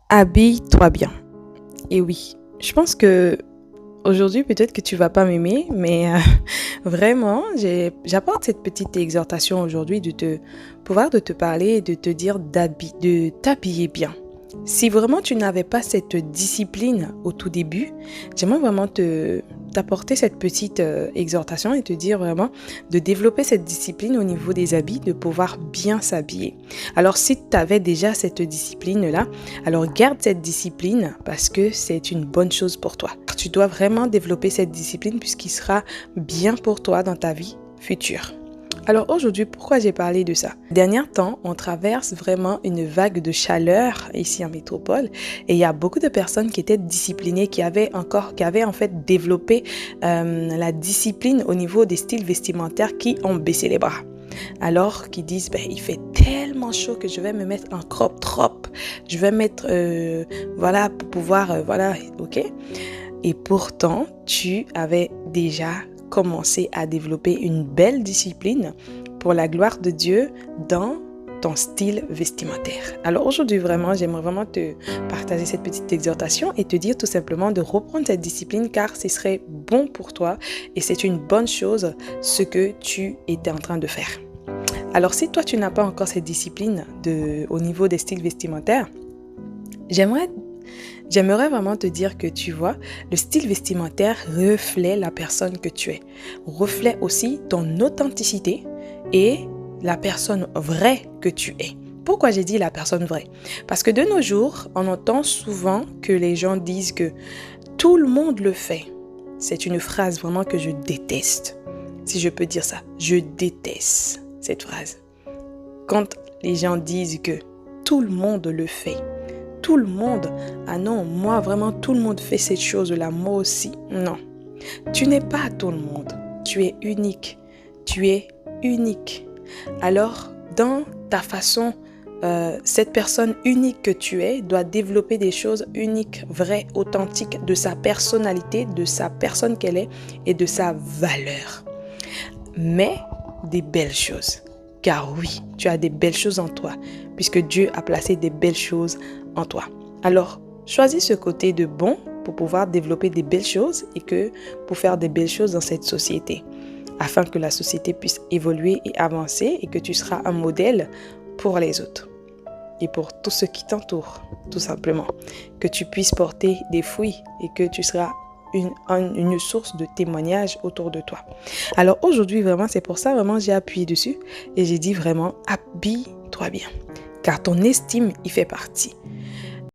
Habille-toi bien. Et oui, je pense que aujourd'hui, peut-être que tu vas pas m'aimer, mais vraiment, j'apporte cette petite exhortation aujourd'hui de te pouvoir de te parler et de te dire de t'habiller bien. Si vraiment tu n'avais pas cette discipline au tout début, j'aimerais vraiment te t'apporter cette petite exhortation et te dire vraiment de développer cette discipline au niveau des habits, de pouvoir bien s'habiller. Alors si tu avais déjà cette discipline-là, alors garde cette discipline parce que c'est une bonne chose pour toi. Tu dois vraiment développer cette discipline puisqu'il sera bien pour toi dans ta vie future. Alors aujourd'hui, pourquoi j'ai parlé de ça? Ces derniers temps, on traverse vraiment une vague de chaleur ici en métropole et il y a beaucoup de personnes qui étaient disciplinées, qui avaient en fait développé la discipline au niveau des styles vestimentaires qui ont baissé les bras. Alors qu'ils disent, il fait tellement chaud que je vais me mettre en crop top, je vais mettre, voilà, pour pouvoir, ok. Et pourtant, tu avais déjà commencé à développer une belle discipline pour la gloire de Dieu dans ton style vestimentaire. Alors aujourd'hui, vraiment, j'aimerais vraiment te partager cette petite exhortation et te dire tout simplement de reprendre cette discipline car ce serait bon pour toi et c'est une bonne chose ce que tu étais en train de faire. Alors si toi, tu n'as pas encore cette discipline au niveau des styles vestimentaires, j'aimerais vraiment te dire que tu vois, le style vestimentaire reflète la personne que tu es, reflète aussi ton authenticité et la personne vraie que tu es. Pourquoi j'ai dit la personne vraie? Parce que de nos jours, on entend souvent que les gens disent que tout le monde le fait. C'est une phrase vraiment que je déteste, si je peux dire ça. Je déteste cette phrase. Quand les gens disent que tout le monde le fait. Tout le monde, ah non, moi vraiment tout le monde fait cette chose-là, moi aussi. Non, tu n'es pas tout le monde, tu es unique, tu es unique. Alors, dans ta façon, cette personne unique que tu es doit développer des choses uniques, vraies, authentiques de sa personnalité, de sa personne qu'elle est et de sa valeur. Mais des belles choses. Car oui, tu as des belles choses en toi, puisque Dieu a placé des belles choses en toi. Alors, choisis ce côté de bon pour pouvoir développer des belles choses et pour faire des belles choses dans cette société, afin que la société puisse évoluer et avancer et que tu seras un modèle pour les autres et pour tous ceux qui t'entourent, tout simplement. Que tu puisses porter des fruits et que tu seras une source de témoignage autour de toi. Alors aujourd'hui, vraiment, c'est pour ça, vraiment, j'ai appuyé dessus et j'ai dit vraiment, habille-toi bien. Car ton estime y fait partie.